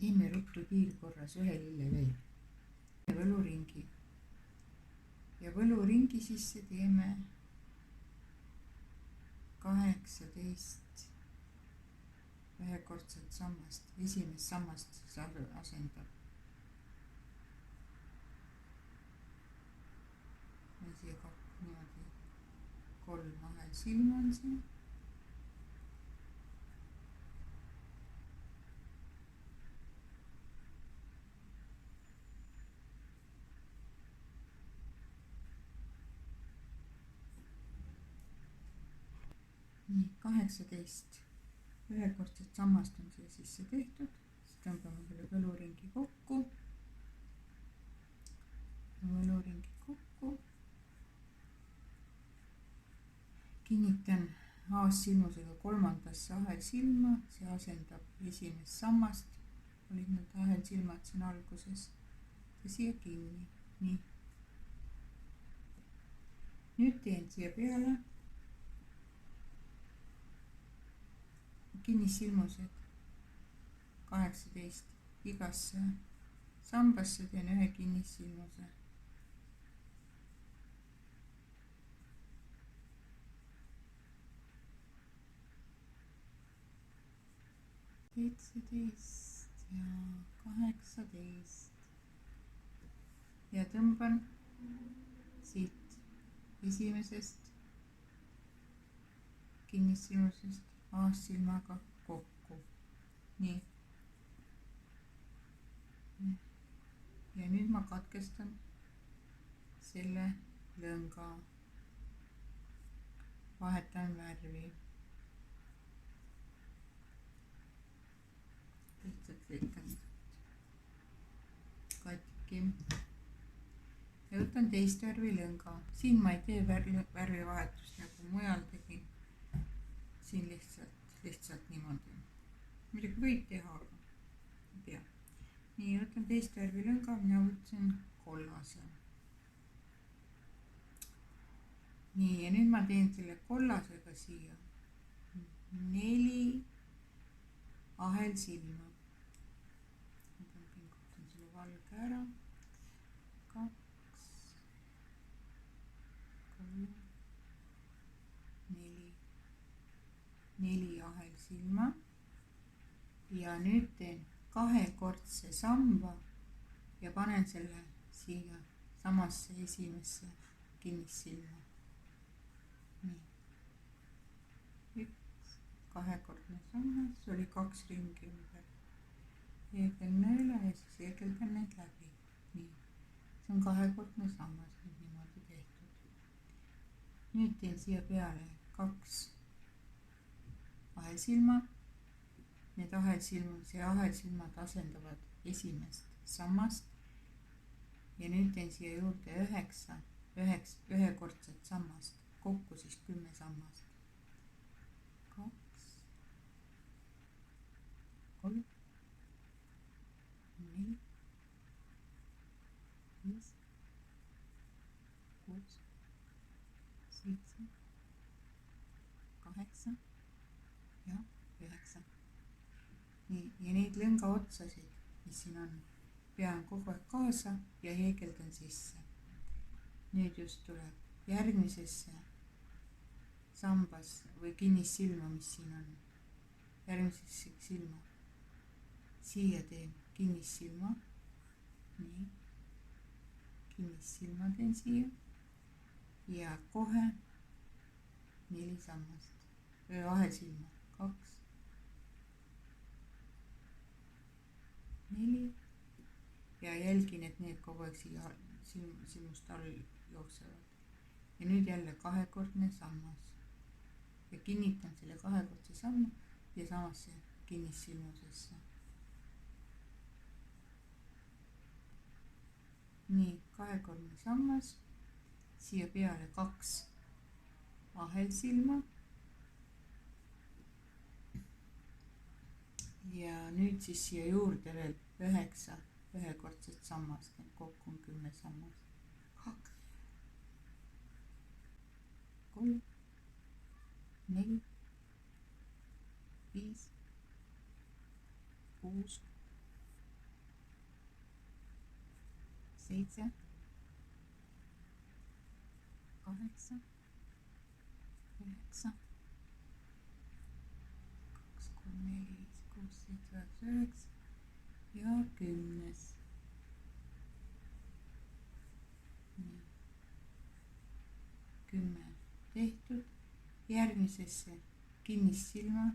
teeme ruttu kiirkorras ühe lille veel. Võluringi ja võluringi sisse teeme 18 ühekordset sammast. Esimest sammast asendab siia niimoodi 3 ahelsilma on siin. Nii, 18 ühekordset sammast on siia sisse tehtud. Siis tõmbame selle võluringi kokku. Kinnitan haassilmusega kolmandasse ahelsilma, see asendab esimest sammast. Olid need ahelsilmad siin alguses ja siia kinni. Nii. Nüüd teen siia peale kinnissilmused 18 igasse sambasse teen ühe kinnissilmuse. Seitseteist ja 18 ja tõmban siit esimesest kinnissilmusest haassilmaga kokku. Nii. Ja nüüd ma katkestan selle lõnga. Vahetan värvi. Lihtsalt lõikan katki. Ja võtan teist värvi lõnga. Siin ma ei tee värvivahetust nagu mujal tegin. Siin lihtsalt niimoodi. Muidugi võib teha, aga ei pea. Nii, võtan teist värvi lõnga, mina võtsin kollase. Nii, ja nüüd ma teen selle kollasega siia 4 ahelsilma. Ma pingutan selle valge ära. 2, 3, 4 ahelsilma ja nüüd teen kahekordse samba ja panen selle siia samasse esimesse kinnissilma. Nii. 1 kahekordne sammas, see oli 2 ringi ümber. Heegeldan üle ja siis heegeldan need läbi. Nii. See on kahekordne sammas nüüd niimoodi tehtud. Nüüd teen siia peale 2 ahelsilma. Need ahelsilmad asendavad esimest sammast ja nüüd teen siia juurde 9 ühekordset sammast, kokku siis 10 sammast. 2, 3, 4, 5, 6, 7, 8 ja 9. Nii, ja neid lõnga otsasid, mis siin on, pean kogu aeg kaasa ja heegeldan sisse. Nüüd just tuleb järgmisesse sambas või kinnissilma, mis siin on, järgmisesse silma. Siia teen kinnissilma. Nii, kinnissilma teen siia ja kohe 4 sammast või ahelsilma. 2, 4 ja jälgin, et need kogu aeg siia silmust all jooksevad. Ja nüüd jälle kahekordne sammas ja kinnitan selle kahekordse samma ja samasse kinnissilmusesse. Nii, kahekordne sammas, siia peale 2 ahelsilma ja nüüd siis siia juurde veel 9 ühekordset sammast, kokku on 10 sammast. 2, 3, 4, 5, 6, 7, 8, 9, 2, 3, 4, 5, 6, 7, 8, 9 ja 10. nii, 10 tehtud. Järgmisesse kinnissilma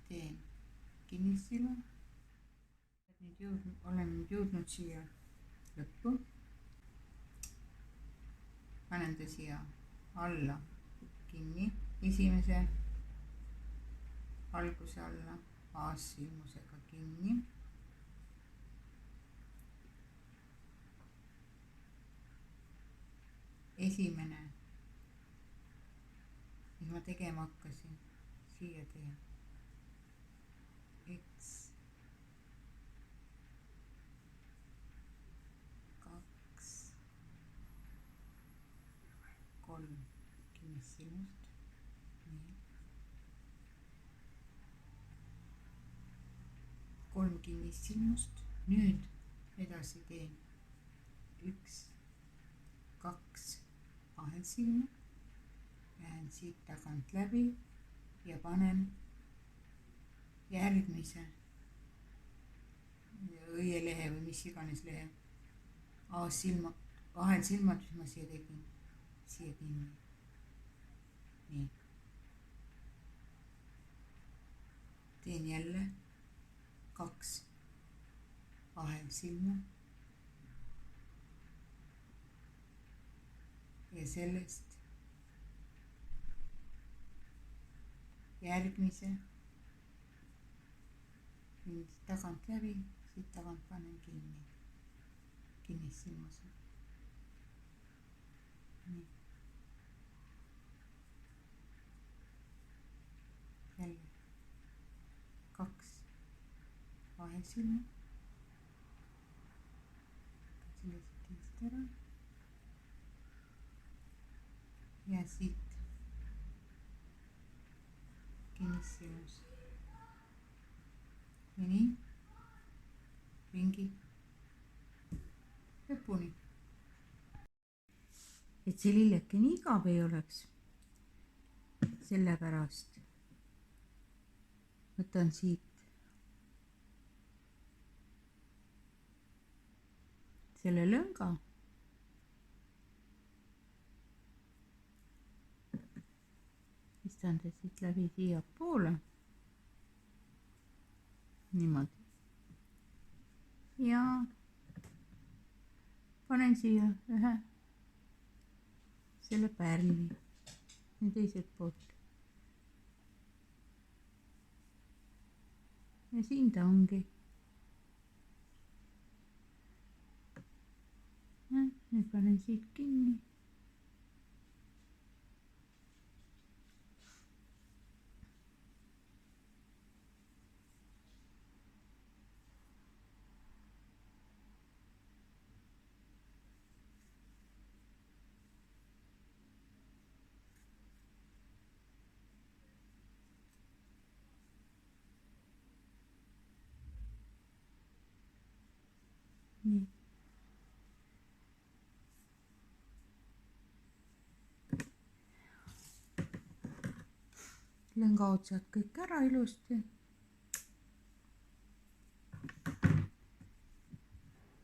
teen kinnissilma. Olen nüüd jõudnud siia lõppu. Panen ta siia alla kinni, esimese alguse alla baassilmusega kinni. Esimene, mis ma tegema hakkasin, siia teen 1, 2, 3 kinnissilmust. nii, 3 kinnissilmust. Nüüd edasi teen 1, 2 vahelsilma, lähen siit tagant läbi ja panen järgmise õielehe või mis iganes lehe A-silma, vahelsilmad, mis ma siia tegin, siia kinni. nii, teen jälle 2 vahelsilma ja sellest järgmise tagant läbi, siit tagant panen kinni, kinnissilmuse. nii, jälle 2 vahelsilma, selle siit eest ära ja siit kinnissilmus ja nii ringi lõpuni. Et see lilleke nii igav ei oleks, sellepärast võtan siit selle lõnga, pistan ta siit läbi siiapoole, niimoodi, ja panen siia ühe selle pärli teiselt poolt ja siin ta ongi. Nüüd panen siit kinni. nii. Lõnga otsad kõik ära ilusti.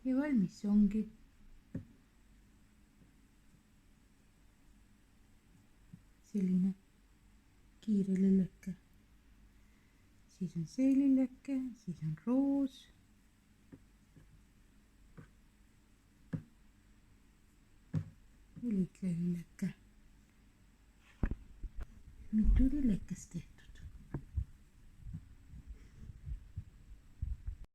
ja valmis see ongi. selline kiire lilleke. siis on see lilleke, siis on roos. ja liitlelilleke. mitu lillekest tehtud.